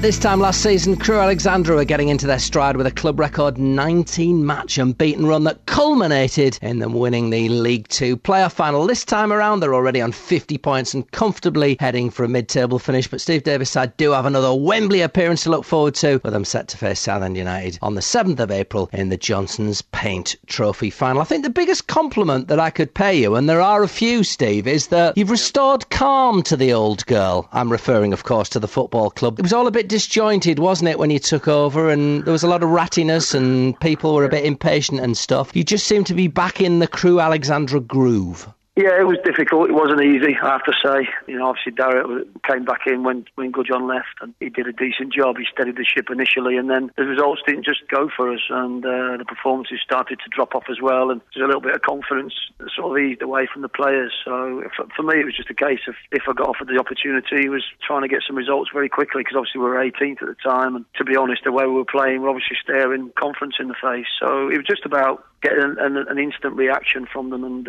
This time last season, Crewe Alexandra were getting into their stride with a club record 19-match unbeaten run that culminated in them winning the League Two playoff final. This time around, they're already on 50 points and comfortably heading for a mid-table finish. But Steve Davis side do have another Wembley appearance to look forward to, with them set to face Southend United on the 7th of April in the Johnson's Paint Trophy final. I think the biggest compliment that I could pay you, and there are a few, Steve, is that you've restored calm to the old girl. I'm referring, of course, to the football club. It was all a bit disjointed, wasn't it, when you took over, and there was a lot of rattiness and people were a bit impatient and stuff. You just seem to be back in the Crewe Alexandra groove. Yeah, it was difficult. It wasn't easy, I have to say. Obviously Darragh came back in when Goodjohn left, and he did a decent job. He steadied the ship initially, and then the results didn't just go for us, and the performances started to drop off as well, and there's a little bit of confidence that sort of eased away from the players. So for me, it was just a case of, if I got offered the opportunity, was trying to get some results very quickly, because obviously we were 18th at the time, and to be honest, the way we were playing, we're obviously staring conference in the face. So it was just about getting an instant reaction from them, and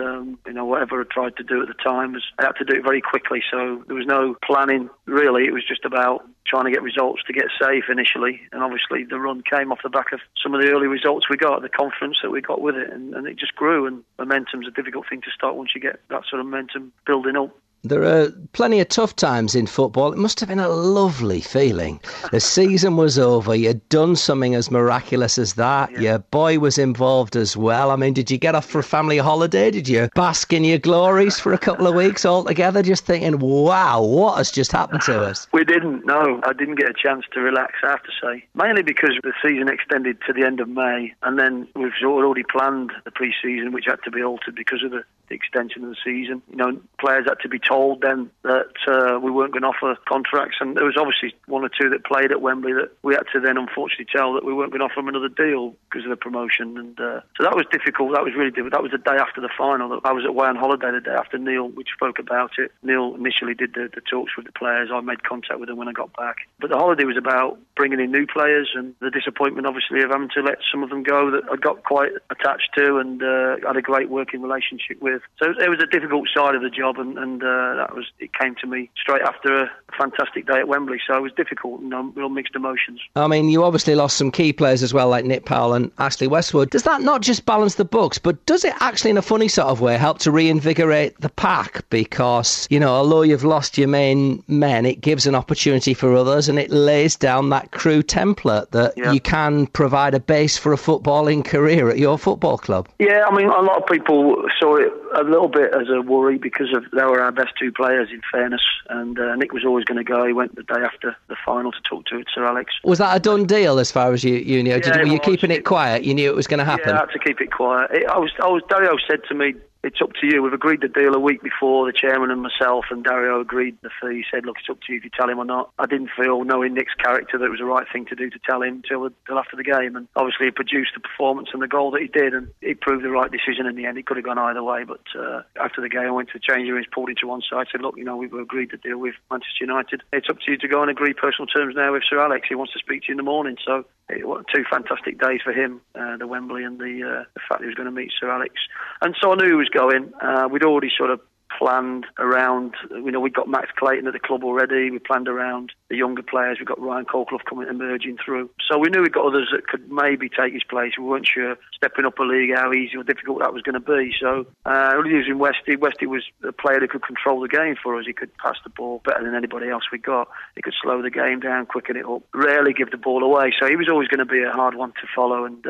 whatever I tried to do at the time I had to do it very quickly. So there was no planning really. It was just about trying to get results to get safe initially, and obviously the run came off the back of some of the early results we got, the confidence that we got with it, and it just grew. And momentum's a difficult thing to start once you get that sort of momentum building up. There are plenty of tough times in football. It must have been a lovely feeling. The season was over. You'd done something as miraculous as that. Yeah. Your boy was involved as well. I mean, did you get off for a family holiday? Did you bask in your glories for a couple of weeks all together, just thinking, wow, what has just happened to us? We didn't, no. I didn't get a chance to relax, I have to say. Mainly because the season extended to the end of May, and then we've already planned the pre-season, which had to be altered because of the extension of the season. Players had to be told then that we weren't going to offer contracts, and there was obviously one or two that played at Wembley that we had to then unfortunately tell that we weren't going to offer them another deal because of the promotion, and so that was difficult. That was really difficult. That was the day after the final. I was away on holiday the day after. Neil, we spoke about it. Neil initially did the talks with the players. I made contact with them when I got back, but the holiday was about bringing in new players, and the disappointment obviously of having to let some of them go that I got quite attached to and had a great working relationship with. So it was a difficult side of the job, and it came to me straight after a fantastic day at Wembley, so it was difficult, real mixed emotions. I mean, you obviously lost some key players as well, like Nick Powell and Ashley Westwood. Does that not just balance the books, but does it actually in a funny sort of way help to reinvigorate the pack? Because, although you've lost your main men, it gives an opportunity for others, and it lays down that Crewe template that you can provide a base for a footballing career at your football club. Yeah, I mean, a lot of people saw it a little bit as a worry because they were our best two players, in fairness, and Nick was always going to go. He went the day after the final to talk to Sir Alex. Was that a done deal as far as you knew? Yeah, were you keeping it quiet? You knew it was going to happen? Yeah, I had to keep it quiet. Dario said to me, it's up to you. We've agreed the deal a week before, the chairman and myself, and Dario agreed the fee. He said, look, it's up to you if you tell him or not. I didn't feel, knowing Nick's character, that it was the right thing to do to tell him till after the game. And obviously he produced the performance and the goal that he did, and it proved the right decision in the end. It could have gone either way, but after the game I went to the changing rooms, pulled into one side, said, look, we've agreed the deal with Manchester United. It's up to you to go and agree personal terms now with Sir Alex. He wants to speak to you in the morning. So it was two fantastic days for him, the Wembley and the fact he was going to meet Sir Alex. And so I knew he was going. We'd already sort of planned around, we'd got Max Clayton at the club already. We planned around the younger players. We've got Ryan Colclough emerging through. So we knew we'd got others that could maybe take his place. We weren't sure, stepping up a league, how easy or difficult that was going to be. So using Westy. Westy was a player who could control the game for us. He could pass the ball better than anybody else we got. He could slow the game down, quicken it up, rarely give the ball away. So he was always going to be a hard one to follow. And,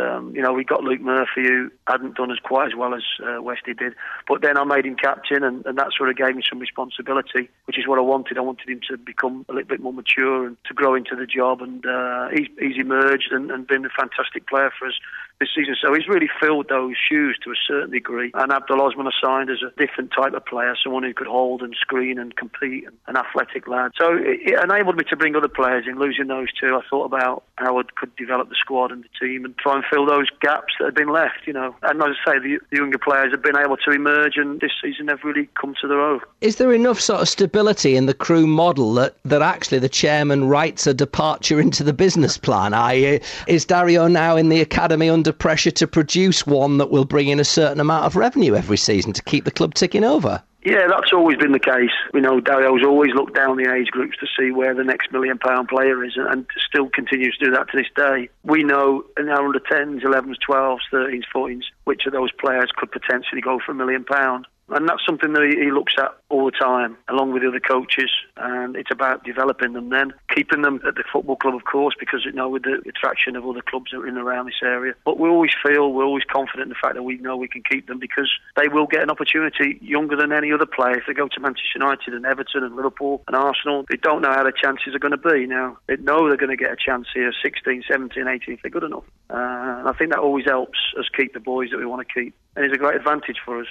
we got Luke Murphy, who hadn't done quite as well as Westy did. But then I made him captain, and that sort of gave me some responsibility, which is what I wanted. I wanted him to become a little bit more mature and to grow into the job, and he's emerged and been a fantastic player for us this season. So he's really filled those shoes to a certain degree. And Abdul Osman I signed as a different type of player, someone who could hold and screen and compete, and an athletic lad. So it enabled me to bring other players in. Losing those two, I thought about how I could develop the squad and the team and try and fill those gaps that had been left, And as I say, the younger players have been able to emerge, and this season they've really come to their own. Is there enough sort of stability in the Crewe model that actually the chairman writes a departure into the business plan? Is Dario now in the academy under pressure to produce one that will bring in a certain amount of revenue every season to keep the club ticking over? Yeah, that's always been the case. We know Dario's always looked down the age groups to see where the next £1 million player is, and still continues to do that to this day. We know in our under 10s, 11s, 12s, 13s, 14s, which of those players could potentially go for £1 million. And that's something that he looks at all the time, along with the other coaches. And it's about developing them then, keeping them at the football club, of course, because, with the attraction of other clubs that are in and around this area. But we're always confident in the fact that we know we can keep them, because they will get an opportunity younger than any other player. If they go to Manchester United and Everton and Liverpool and Arsenal, they don't know how their chances are going to be. Now, they know they're going to get a chance here, 16, 17, 18, if they're good enough. And I think that always helps us keep the boys that we want to keep. And it's a great advantage for us.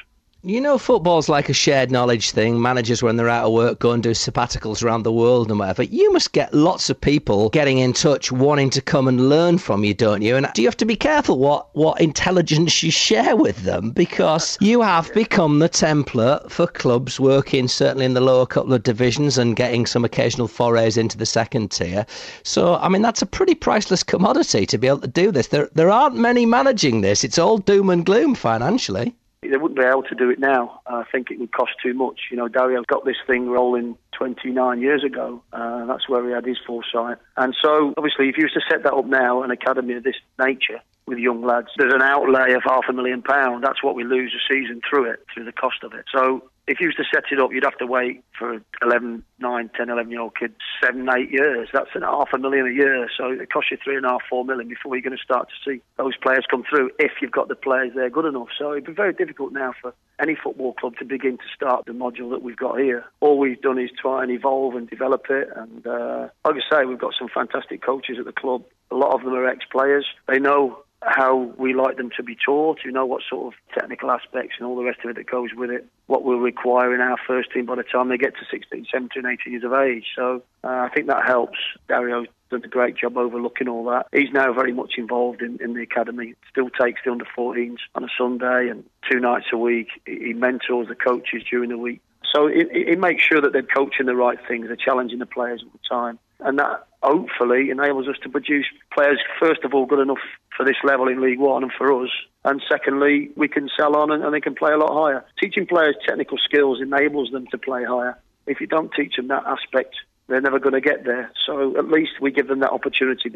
Football's like a shared knowledge thing. Managers, when they're out of work, go and do sabbaticals around the world and whatever. You must get lots of people getting in touch, wanting to come and learn from you, don't you? And do you have to be careful what intelligence you share with them? Because you have become the template for clubs working, certainly in the lower couple of divisions, and getting some occasional forays into the second tier. So, that's a pretty priceless commodity to be able to do this. There aren't many managing this. It's all doom and gloom financially. They wouldn't be able to do it now. I think it would cost too much. Dario got this thing rolling 29 years ago. That's where he had his foresight. And so, obviously, if you were to set that up now, an academy of this nature with young lads, there's an outlay of £500,000. That's what we lose a season through the cost of it. So if you was to set it up, you'd have to wait for 11, 9, 10, 11-year-old kids 7, 8 years. That's £500,000 a year. So it costs you £3.5, £4 million before you're going to start to see those players come through, if you've got the players there good enough. So it'd be very difficult now for any football club to begin to start the module that we've got here. All we've done is try and evolve and develop it. And like I say, we've got some fantastic coaches at the club. A lot of them are ex-players. They know how we like them to be taught, what sort of technical aspects and all the rest of it that goes with it, what we'll require in our first team by the time they get to 16, 17, 18 years of age. So I think that helps. Dario's done a great job overlooking all that. He's now very much involved in the academy. Still takes the under-14s on a Sunday and 2 nights a week. He mentors the coaches during the week. So he makes sure that they're coaching the right things, they're challenging the players all the time. And that hopefully enables us to produce players, first of all, good enough for this level in League One and for us. And secondly, we can sell on and they can play a lot higher. Teaching players technical skills enables them to play higher. If you don't teach them that aspect, they're never going to get there. So at least we give them that opportunity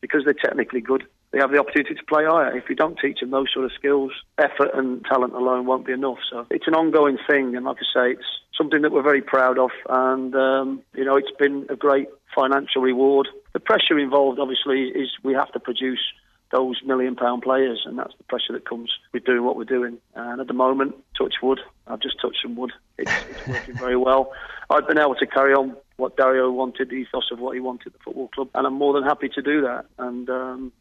because they're technically good. They have the opportunity to play higher. If you don't teach them those sort of skills, effort and talent alone won't be enough. So it's an ongoing thing. And like I say, it's something that we're very proud of. And, it's been a great financial reward. The pressure involved, obviously, is we have to produce those £1 million players, and that's the pressure that comes with doing what we're doing. And at the moment, touch wood, I've just touched some wood. It's working very well. I've been able to carry on what Dario wanted, the ethos of what he wanted at the football club, and I'm more than happy to do that, and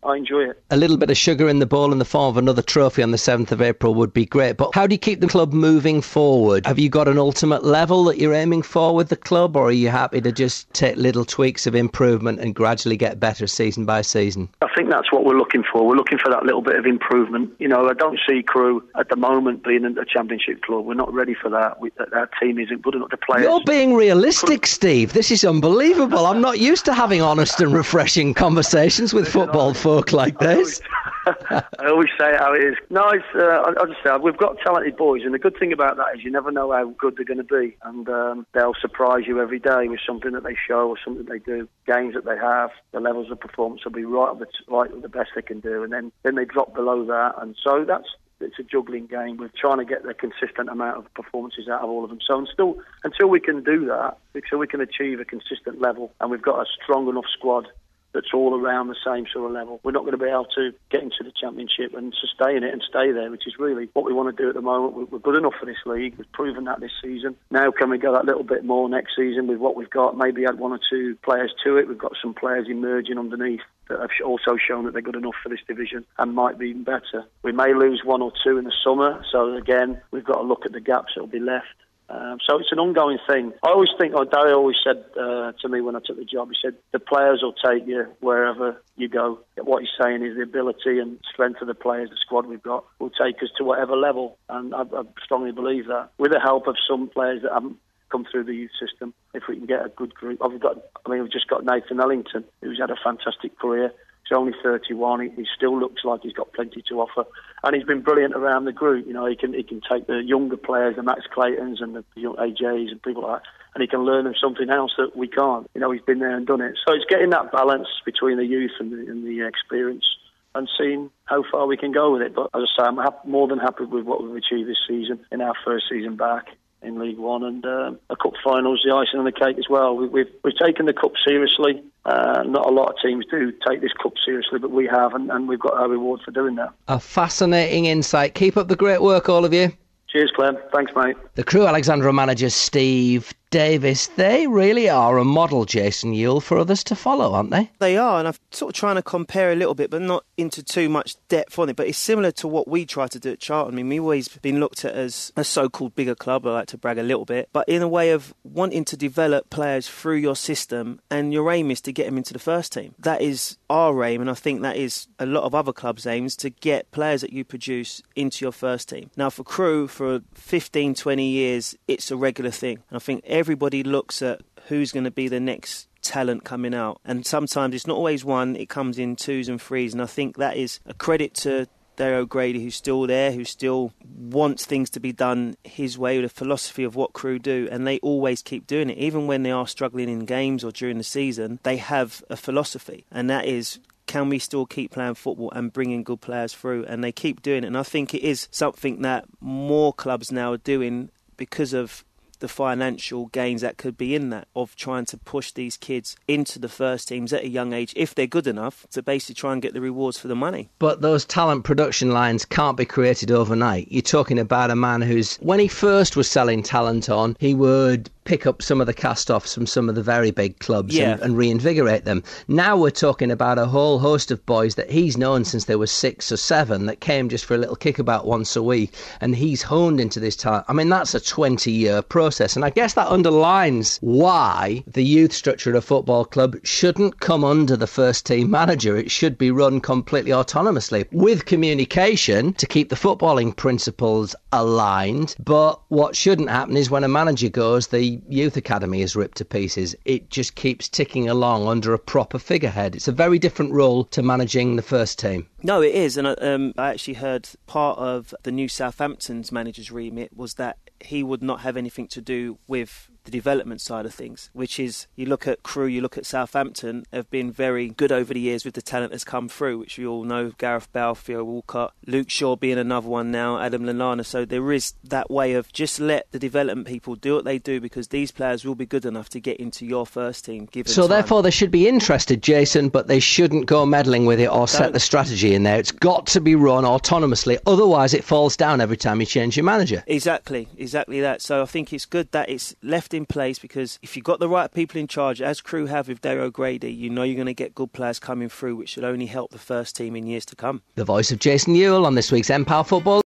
I enjoy it. A little bit of sugar in the bowl in the form of another trophy on the 7th of April would be great, but how do you keep the club moving forward? Have you got an ultimate level that you're aiming for with the club, or are you happy to just take little tweaks of improvement and gradually get better season by season? I think that's what we're looking for. We're looking for that little bit of improvement. I don't see Crewe at the moment being a championship club. We're not ready for that. Our team isn't good enough to play. You're being realistic, Steve. This is unbelievable. I'm not used to having honest and refreshing conversations with football folk like this. I always say it how it is. No, I'll just say we've got talented boys, and the good thing about that is you never know how good they're going to be, and they'll surprise you every day with something that they show or something they do, games that they have. The levels of performance will be right with the best they can do, and then they drop below that, and so it's a juggling game. We're trying to get the consistent amount of performances out of all of them. So until we can do that, until we can achieve a consistent level, and we've got a strong enough squad that's all around the same sort of level, we're not going to be able to get into the championship and sustain it and stay there, which is really what we want to do at the moment. We're good enough for this league. We've proven that this season. Now can we go that little bit more next season with what we've got? Maybe add 1 or 2 players to it. We've got some players emerging underneath that have also shown that they're good enough for this division and might be even better. We may lose 1 or 2 in the summer, so again, we've got to look at the gaps that will be left. So it's an ongoing thing. I always think, Dario always said to me when I took the job, he said, the players will take you wherever you go. What he's saying is the ability and strength of the players, the squad we've got, will take us to whatever level. And I strongly believe that. With the help of some players that haven't come through the youth system, if we can get a good group. We've just got Nathan Ellington, who's had a fantastic career. He's only 31. He still looks like he's got plenty to offer, and he's been brilliant around the group. You know, he can take the younger players, the Max Claytons and the young AJs and people like that, and he can learn them something else that we can't. You know, he's been there and done it. So it's getting that balance between the youth and the experience, and seeing how far we can go with it. But as I say, I'm more than happy with what we've achieved this season in our first season back in League One, and a cup final's the icing on the cake as well. We've taken the cup seriously. Not a lot of teams do take this cup seriously, but we have, and we've got our reward for doing that. A fascinating insight. Keep up the great work, all of you. Cheers, Clem. Thanks, mate. The Crewe Alexandra manager, Steve Davis, they really are a model, Jason Ewell, for others to follow, aren't they? They are, and I'm sort of trying to compare a little bit, but not into too much depth on it. But it's similar to what we try to do at Charlton. I mean, we've always been looked at as a so-called bigger club. I like to brag a little bit, but in a way of wanting to develop players through your system, and your aim is to get them into the first team. That is our aim, and I think that is a lot of other clubs' aims, to get players that you produce into your first team. Now, for Crewe, for 15, 20 years, it's a regular thing. And I think everybody looks at who's going to be the next talent coming out. And sometimes it's not always one, it comes in twos and threes. And I think that is a credit to Dario O'Grady, who's still there, who still wants things to be done his way, with a philosophy of what Crewe do. And they always keep doing it. Even when they are struggling in games or during the season, they have a philosophy. And that is, can we still keep playing football and bringing good players through? And they keep doing it. And I think it is something that more clubs now are doing, because of the financial gains that could be in that, of trying to push these kids into the first teams at a young age, if they're good enough, to basically try and get the rewards for the money. But those talent production lines can't be created overnight. You're talking about a man who's, when he first was selling talent on, he would pick up some of the cast-offs from some of the very big clubs and reinvigorate them. Now we're talking about a whole host of boys that he's known since they were 6 or 7, that came just for a little kickabout once a week, and he's honed into this talent. I mean, that's a 20-year process, and I guess that underlines why the youth structure of a football club shouldn't come under the first team manager. It should be run completely autonomously, with communication to keep the footballing principles aligned. But what shouldn't happen is when a manager goes, the youth academy is ripped to pieces. It just keeps ticking along under a proper figurehead. It's a very different role to managing the first team. No, it is. And I actually heard part of the new Southampton's manager's remit was that he would not have anything to do with the development side of things, which is, you look at Crewe, you look at Southampton, have been very good over the years with the talent that's come through, which we all know, Gareth Bale, Theo Walcott, Luke Shaw being another one now, Adam Lallana. So there is that way of just let the development people do what they do, because these players will be good enough to get into your first team given So time. therefore they should be interested, Jason, but they shouldn't go meddling with it or set the strategy in there. It's got to be run autonomously, otherwise it falls down every time you change your manager. Exactly that. So I think it's good that it's left in place, because if you've got the right people in charge, as Crewe have with Dario O'Grady, you know you're going to get good players coming through, which should only help the first team in years to come. The voice of Jason Ewell on this week's Empower Football.